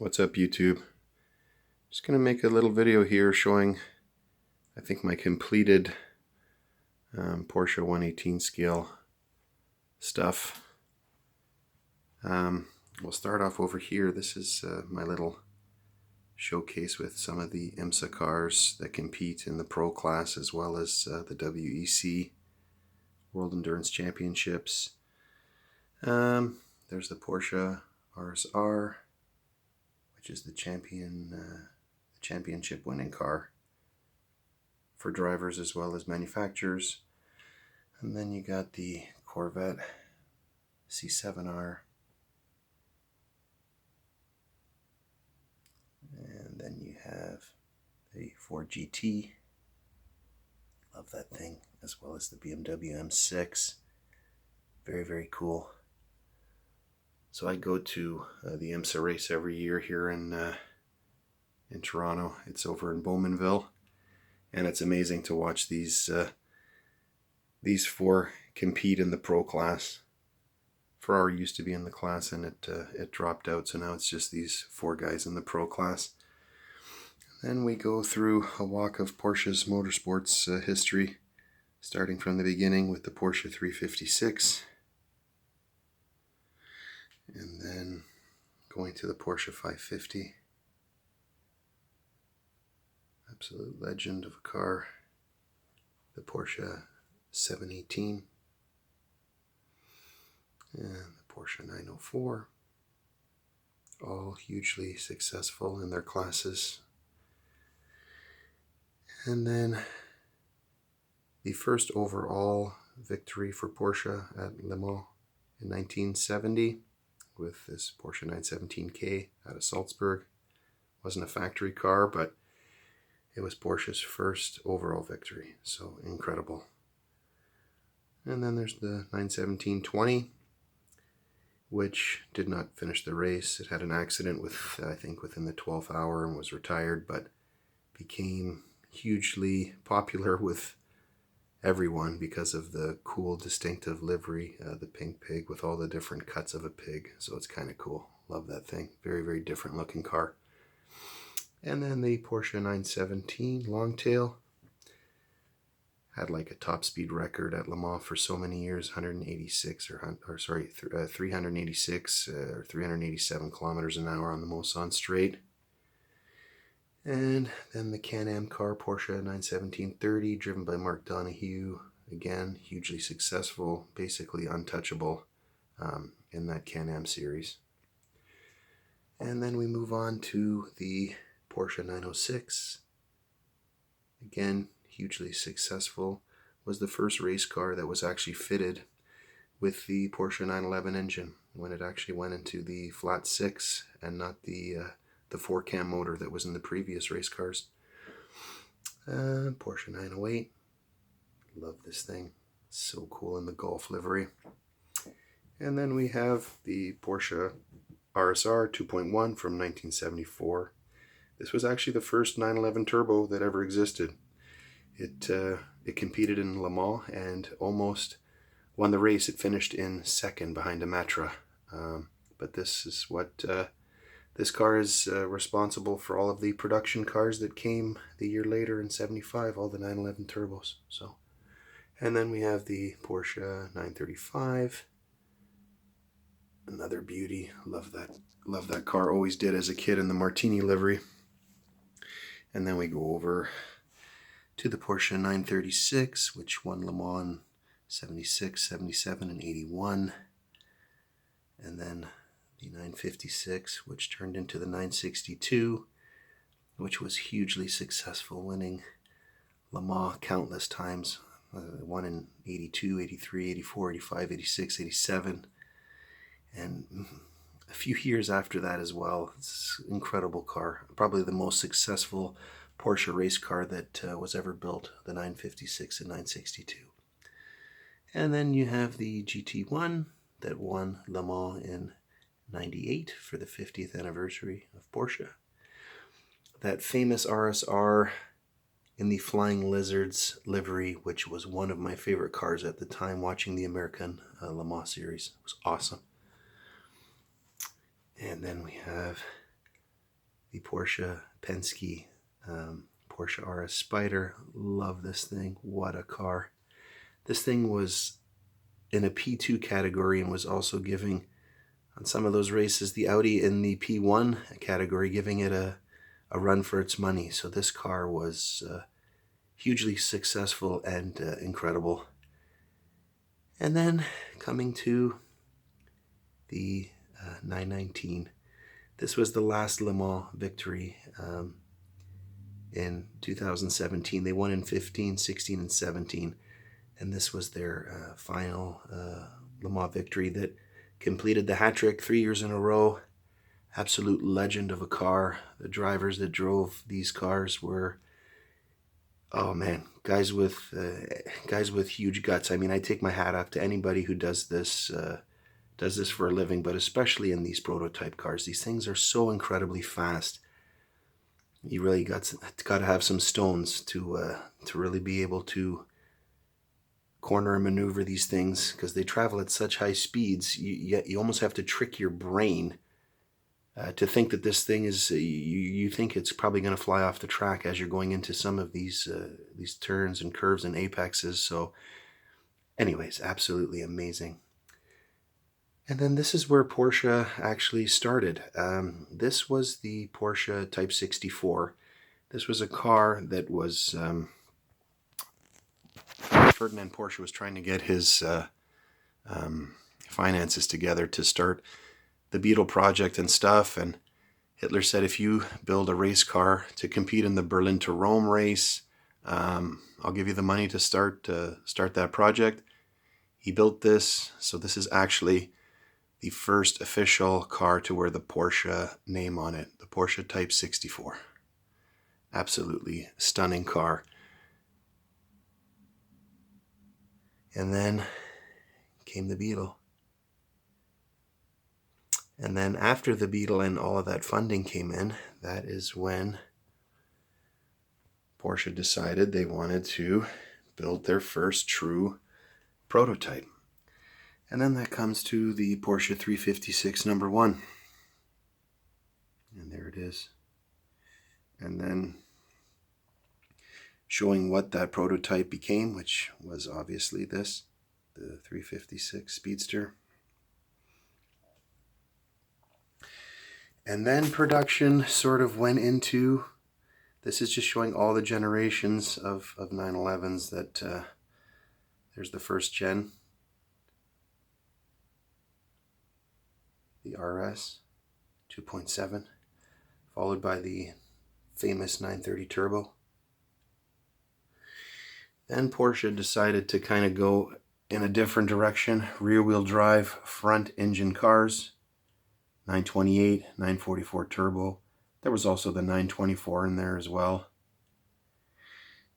What's up, YouTube? Just gonna make a little video here showing, I think, my completed Porsche 118 scale stuff. We'll start off over here. This is my little showcase with some of the IMSA cars that compete in the Pro class, as well as the WEC World Endurance Championships. There's the Porsche RSR, which is the championship winning car for drivers as well as manufacturers. And then you got the Corvette C7R. And then you have the Ford GT. Love that thing, as well as the BMW M6. Very, very cool. So I go to the IMSA race every year here in Toronto. It's over in Bowmanville, and it's amazing to watch these four compete in the Pro class. Ferrari used to be in the class, and it dropped out, so now it's just these four guys in the Pro class. Then we go through a walk of Porsche's motorsports history, starting from the beginning with the Porsche 356. And then going to the Porsche 550. Absolute legend of a car. The Porsche 718. And the Porsche 904. All hugely successful in their classes. And then the first overall victory for Porsche at Le Mans in 1970. With this Porsche 917K out of Salzburg. Wasn't a factory car, but it was Porsche's first overall victory, so incredible. And then there's the 917-20, which did not finish the race. It had an accident I think within the 12th hour and was retired, but became hugely popular with everyone because of the cool distinctive livery, the pink pig with all the different cuts of a pig. So it's kind of cool. Love that thing. Very, very different looking car. And then the Porsche 917 Longtail had like a top speed record at Le Mans for so many years, 386 or 387 kilometers an hour on the Mulsanne straight. And then the Can-Am car, Porsche 917-30, driven by Mark Donohue. Again, hugely successful, basically untouchable in that Can-Am series. And then we move on to the Porsche 906. Again, hugely successful. Was the first race car that was actually fitted with the Porsche 911 engine when it actually went into the flat six and not the 4-cam motor that was in the previous race cars. Porsche 908. Love this thing. So cool in the Golf livery. And then we have the Porsche RSR 2.1 from 1974. This was actually the first 911 turbo that ever existed. It competed in Le Mans and almost won the race. It finished in second behind a Matra. But this is what... This car is responsible for all of the production cars that came the year later in 75, all the 911 turbos. So, and then we have the Porsche 935. Another beauty. Love that car. Always did as a kid in the Martini livery. And then we go over to the Porsche 936, which won Le Mans in 76, 77, and 81. And then the 956, which turned into the 962, which was hugely successful, winning Le Mans countless times. Won in 82, 83, 84, 85, 86, 87, and a few years after that as well. It's an incredible car. Probably the most successful Porsche race car that was ever built, the 956 and 962. And then you have the GT1 that won Le Mans in 98 for the 50th anniversary of Porsche. That famous RSR in the Flying Lizards livery, which was one of my favorite cars at the time, watching the American Le Mans series. It was awesome. And then we have the Porsche Penske Porsche RS Spyder. Love this thing. What a car. This thing was in a P2 category and was also giving, on some of those races, the Audi in the P1 category, giving it a run for its money. So this car was hugely successful and incredible. And then coming to the 919. This was the last Le Mans victory in 2017. They won in 15, 16, and 17. And this was their final Le Mans victory that completed the hat trick 3 years in a row. Absolute legend of a car. The drivers that drove these cars were, oh man, guys with huge guts. I mean, I take my hat off to anybody who does this for a living, but especially in these prototype cars. These things are so incredibly fast. You really got to have some stones to really be able to corner and maneuver these things, because they travel at such high speeds. You almost have to trick your brain to think that this thing is, you think it's probably going to fly off the track as you're going into some of these turns and curves and apexes. So anyways, absolutely amazing. And then this is where Porsche actually started. This was the Porsche Type 64. This was a car that was, Ferdinand Porsche was trying to get his finances together to start the Beetle project and stuff, and Hitler said, if you build a race car to compete in the Berlin to Rome race, I'll give you the money to start that project. He built this, so this is actually the first official car to wear the Porsche name on it, the Porsche Type 64. Absolutely stunning car. And then came the Beetle. And then after the Beetle and all of that funding came in, that is when Porsche decided they wanted to build their first true prototype. And then that comes to the Porsche 356 #1. And there it is. And then showing what that prototype became, which was obviously this, the 356 Speedster. And then production sort of went into, this is just showing all the generations of 911s that, there's the first gen, the RS 2.7, followed by the famous 930 Turbo. Then Porsche decided to kind of go in a different direction, rear-wheel drive, front engine cars. 928, 944 Turbo. There was also the 924 in there as well.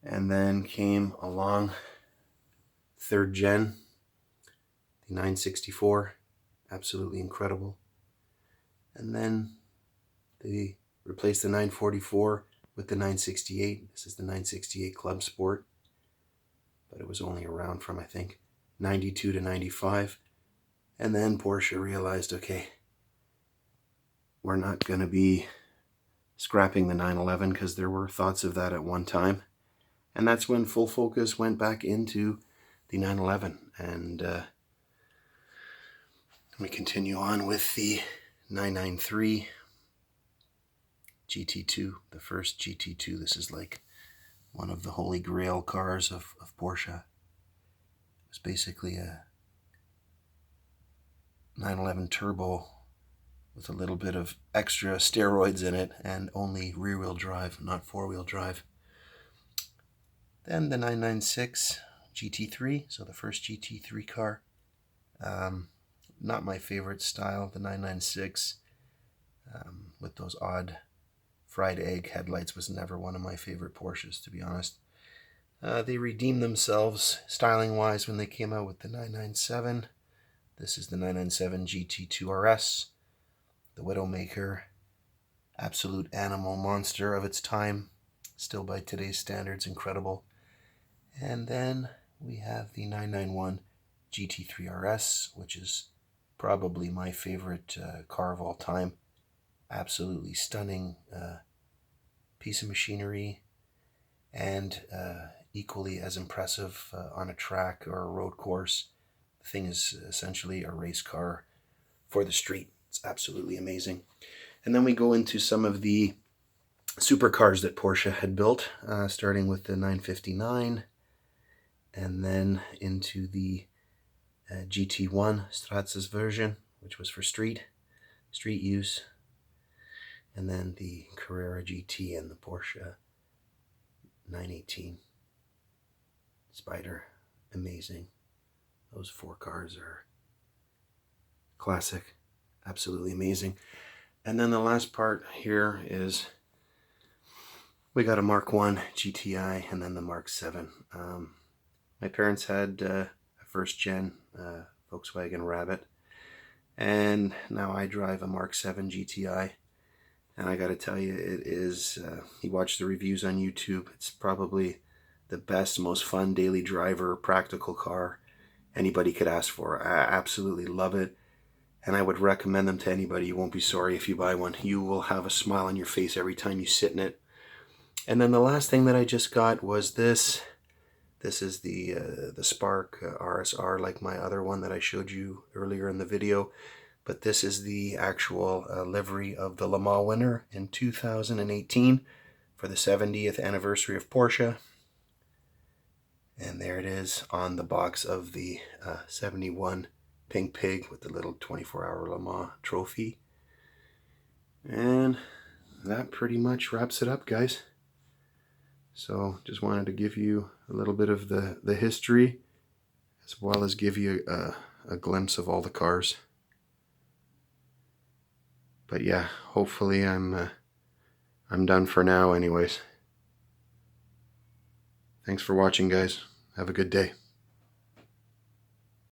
And then came along third gen, the 964, absolutely incredible. And then they replaced the 944 with the 968. This is the 968 Club Sport, but it was only around from, I think, 92 to 95. And then Porsche realized, okay, we're not going to be scrapping the 911, because there were thoughts of that at one time. And that's when full focus went back into the 911. And we continue on with the 993 GT2, the first GT2. This is like one of the holy grail cars of Porsche. It's basically a 911 Turbo with a little bit of extra steroids in it, and only rear-wheel drive, not four-wheel drive. Then the 996 GT3, so the first GT3 car. Not my favorite style, the 996, with those odd fried egg headlights, was never one of my favorite Porsches, to be honest. They redeemed themselves styling-wise when they came out with the 997. This is the 997 GT2 RS. The Widowmaker, absolute animal monster of its time, still by today's standards incredible. And then we have the 991 GT3 RS, which is probably my favorite car of all time. Absolutely stunning piece of machinery, and equally as impressive on a track or a road course. The thing is essentially a race car for the street. It's absolutely amazing. And then we go into some of the supercars that Porsche had built, starting with the 959, and then into the GT1 Stratzes version, which was for street use, and then the Carrera GT and the Porsche 918 Spyder. Amazing. Those 4 cars are classic, absolutely amazing. And then the last part here is we got a Mark 1 GTI and then the Mark 7. My parents had a first gen Volkswagen Rabbit, and now I drive a Mark 7 GTI. And I gotta tell you, it is, you watch the reviews on YouTube, it's probably the best, most fun daily driver, practical car anybody could ask for. I absolutely love it, and I would recommend them to anybody. You won't be sorry if you buy one. You will have a smile on your face every time you sit in it. And then the last thing that I just got was this. This is the Spark RSR, like my other one that I showed you earlier in the video. But this is the actual livery of the Le Mans winner in 2018 for the 70th anniversary of Porsche. And there it is on the box of the 71 Pink Pig with the little 24-hour Le Mans trophy. And that pretty much wraps it up, guys. So just wanted to give you a little bit of the history, as well as give you a glimpse of all the cars. But yeah, hopefully I'm done for now anyways. Thanks for watching, guys. Have a good day.